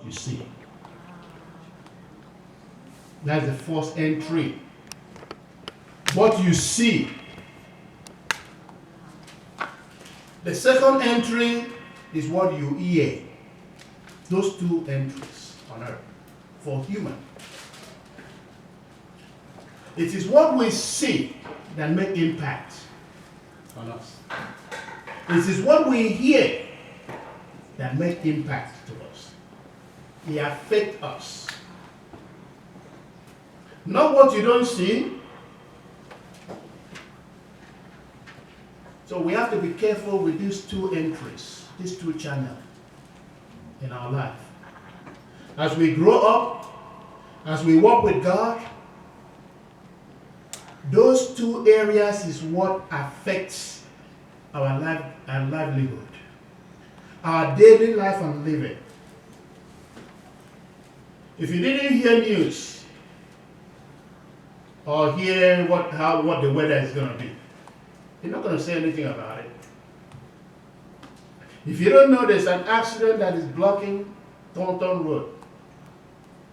you see. That's the first entry. What you see. The second entry is what you hear. Those two entries on earth for human. It is what we see that make impact on us. It is what we hear that make impact to us. It affects us. Not what you don't see. So we have to be careful with these two entries, these two channels in our life. As we grow up, as we walk with God, those two areas is what affects our life and livelihood, our daily life and living. If you didn't hear news or hear what the weather is going to be, you're not going to say anything about it. If you don't know there's an accident that is blocking Thornton Road,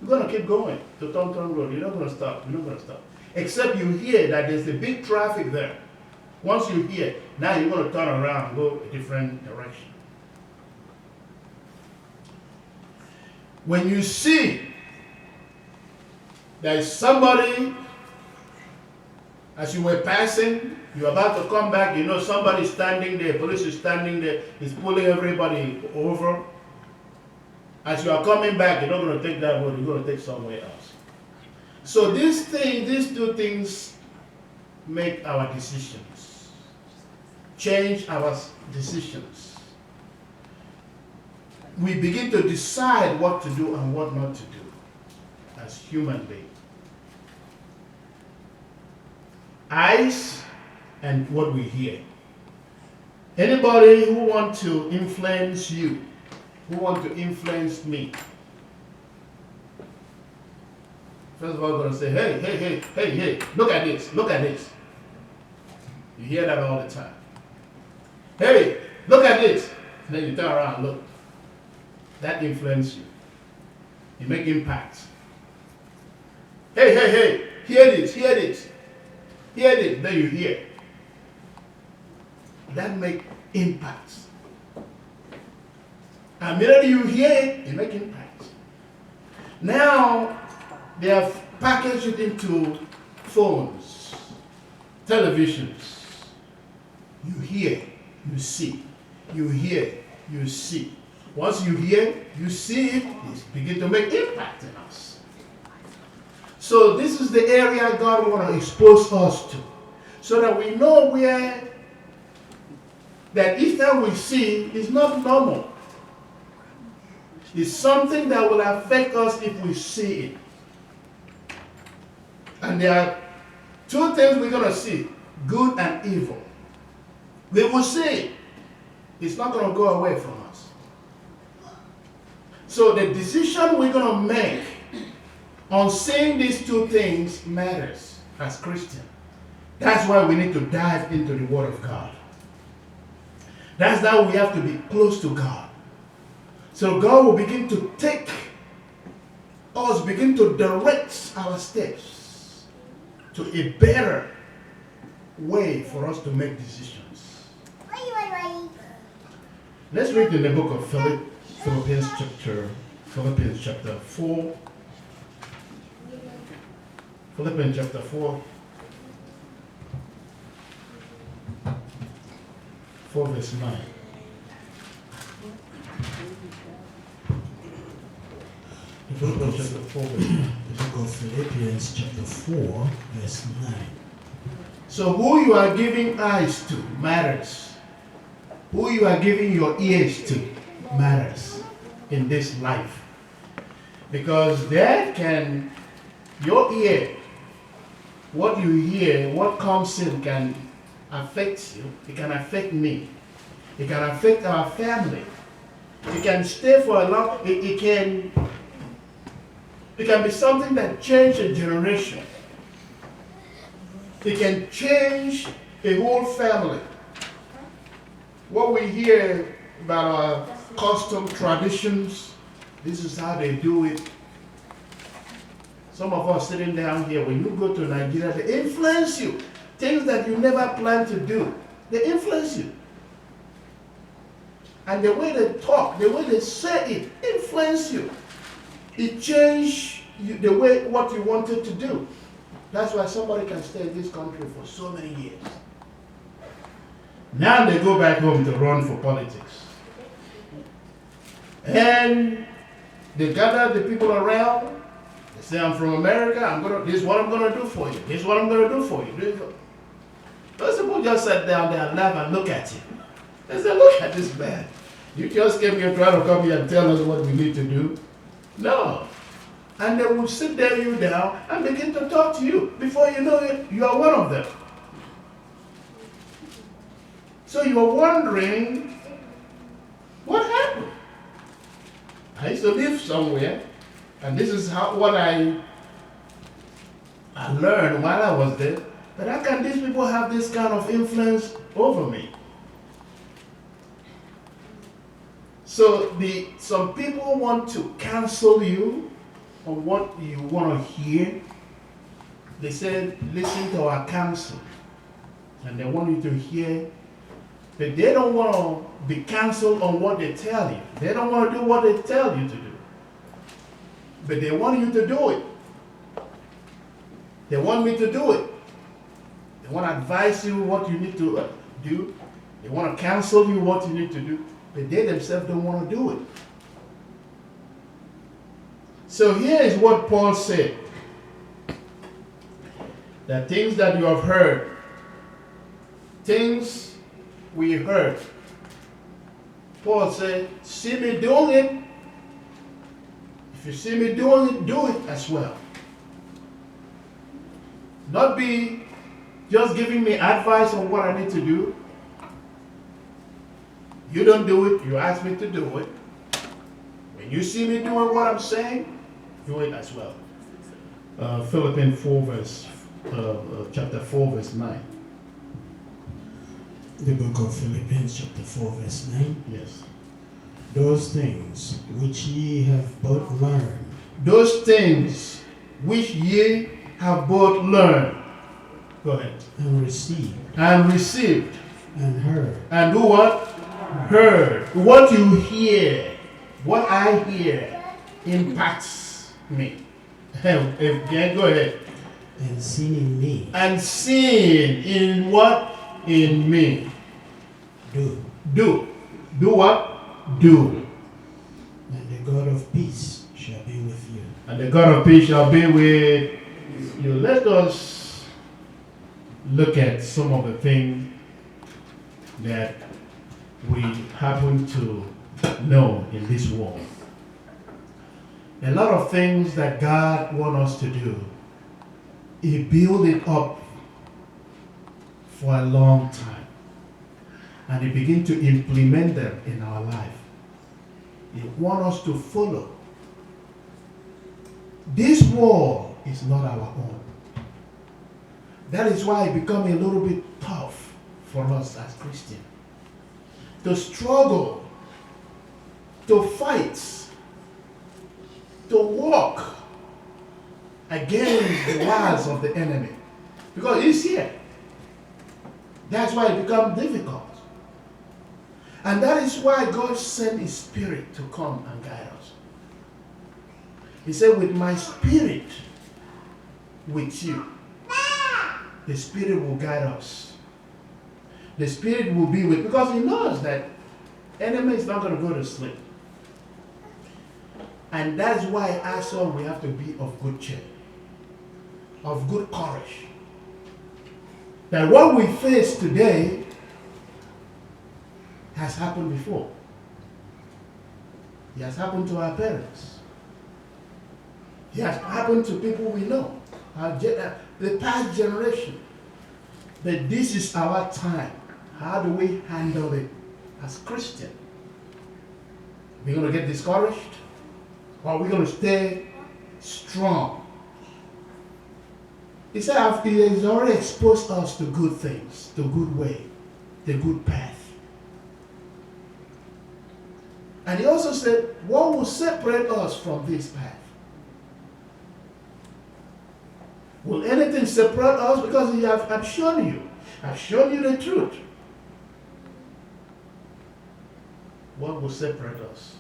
you're going to keep going to Thornton Road. You're not going to stop. You're not going to stop. Except you hear that there's a big traffic there. Once you hear, now you're going to turn around and go a different direction. When you see there is somebody, as you were passing, you're about to come back, you know somebody standing there, police is standing there, is pulling everybody over. As you are coming back, you're not going to take that road, you're going to take somewhere else. So these two things make our decisions, change our decisions. We begin to decide what to do and what not to do as human beings. Eyes and what we hear. Anybody who wants to influence you, who wants to influence me, first of all, going to say, hey, look at this, look at this. You hear that all the time. Hey, look at this. And then you turn around and look. That influences you. You make impacts. Hey, hear this, hear this. Hear this, then you hear. That make impacts. And immediately you hear it, it make impacts. Now, they have packaged it into phones, televisions. You hear, you see. You hear, you see. Once you hear, you see it, it begins to make impact in us. So this is the area God wants to expose us to, so that we know where that each time we see is not normal. It's something that will affect us if we see it. And there are two things we're going to see, good and evil. We will see it. It's not going to go away from us. So the decision we're going to make on seeing these two things matters as Christians. That's why we need to dive into the Word of God. That's how we have to be close to God. So God will begin to take us, begin to direct our steps to a better way for us to make decisions. Let's read in the book of Philippians chapter 4. Philippians chapter 4. 4 verse 9. Philippians chapter 4 verse 9. The book of Philippians chapter 4 verse 9. So who you are giving eyes to matters. Who you are giving your ears to matters in this life. Because that can, your ear, what you hear, what comes in can affect you. It can affect me. It can affect our family. It can stay for a long, it can be something that changes a generation. It can change a whole family. What we hear about our custom traditions, This is how they do it. Some of us sitting down here, when you go to Nigeria, they influence you. Things that you never planned to do, they influence you. And the way they talk, the way they say it, influence you. It changes the way what you wanted to do. That's why somebody can stay in this country for so many years. Now they go back home to run for politics. And they gather the people around. They say, I'm from America. This is what I'm going to do for you. This is what I'm going to do for you. Those people just sat down there and laugh and look at you. They said, look at this man. You just came here trying to come here and tell us what we need to do. No. And they will sit you down and begin to talk to you. Before you know it, you are one of them. So you are wondering, what happened? I used to live somewhere, and this is what I learned while I was there. But how can these people have this kind of influence over me? So some people want to counsel you on what you want to hear. They said, listen to our counsel. And they want you to hear. But they don't want to be counseled on what they tell you. They don't want to do what they tell you to do. But they want you to do it. They want me to do it. They want to advise you what you need to do. They want to counsel you what you need to do. But they themselves don't want to do it. So here is what Paul said. The things that you have heard, things we heard. Paul said, see me doing it. If you see me doing it, do it as well. Not be just giving me advice on what I need to do. You don't do it, you ask me to do it. When you see me doing what I'm saying, do it as well. Philippians 4 chapter 4 verse 9. The book of Philippians chapter 4 verse 9. Yes. Those things which ye have both learned. Those things which ye have both learned. Go ahead. And received. And received. And heard. And do what? Heard. What you hear, what I hear, impacts me. Again, go ahead. And seen in me. And seen in what? In me. Do. Do. Do what? Do. And the God of peace shall be with you. And the God of peace shall be with you. Let us look at some of the things that we happen to know in this world. A lot of things that God wants us to do, He built it up for a long time. And He began to implement them in our life. He wants us to follow. This world is not our own. That is why it becomes a little bit tough for us as Christians to struggle, to fight, to walk against the wiles of the enemy. Because he's here. That's why it becomes difficult. And that is why God sent His Spirit to come and guide us. He said, with my Spirit with you, the Spirit will guide us. The Spirit will be with, because He knows that enemy is not going to go to sleep. And that's why as well we have to be of good cheer, of good courage. That what we face today has happened before. It has happened to our parents. It has happened to people we know, the past generation. But this is our time. How do we handle it as Christians? We're going to get discouraged? Or are we going to stay strong? He said He has already exposed us to good things, the good way, the good path. And he also said, what will separate us from this path? Will anything separate us? Because I've shown you. I've shown you the truth. What will separate us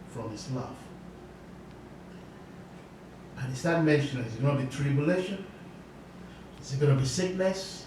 from his love? And he started mentioning, is it going to be tribulation? Is it going to be sickness?